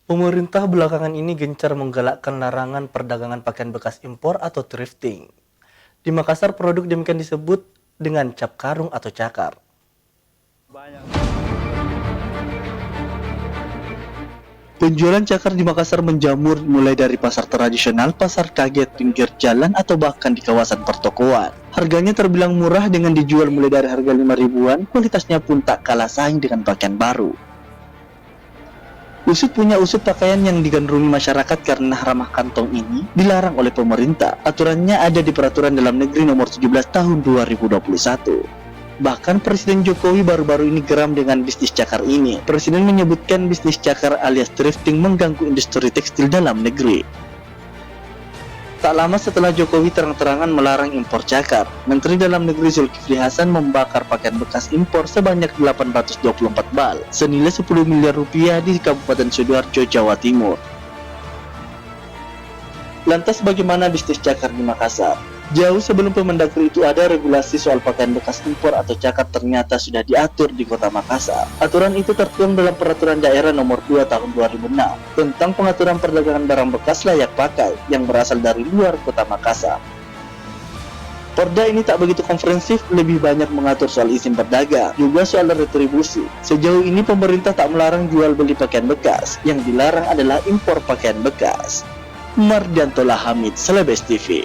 Pemerintah belakangan ini gencar menggalakkan larangan perdagangan pakaian bekas impor atau thrifting. Di Makassar, produk demikian disebut dengan cap karung atau cakar. Penjualan cakar di Makassar menjamur mulai dari pasar tradisional, pasar kaget, pinggir jalan, atau bahkan di kawasan pertokoan. Harganya terbilang murah dengan dijual mulai dari harga 5 ribuan, kualitasnya pun tak kalah saing dengan pakaian baru. Usut punya usut pakaian yang digandrungi masyarakat karena ramah kantong ini dilarang oleh pemerintah. Aturannya ada di Peraturan Dalam Negeri Nomor 17 Tahun 2021. Bahkan Presiden Jokowi baru-baru ini geram dengan bisnis cakar ini. Presiden menyebutkan bisnis cakar alias thrifting mengganggu industri tekstil dalam negeri. Tak lama setelah Jokowi terang-terangan melarang impor cakar, Menteri Dalam Negeri Zulkifli Hasan membakar pakaian bekas impor sebanyak 824 bal, senilai 10 miliar rupiah di Kabupaten Sidoarjo, Jawa Timur. Lantas bagaimana bisnis cakar di Makassar? Jauh sebelum Permendagri itu ada regulasi soal pakaian bekas impor atau cakar ternyata sudah diatur di Kota Makassar. Aturan itu tertuang dalam Peraturan Daerah Nomor 2 Tahun 2006 tentang pengaturan perdagangan barang bekas layak pakai yang berasal dari luar Kota Makassar. Perda ini tak begitu komprehensif, lebih banyak mengatur soal izin berdagang, juga soal retribusi. Sejauh ini pemerintah tak melarang jual beli pakaian bekas, yang dilarang adalah impor pakaian bekas. Mardianto Hamid, Celebes TV.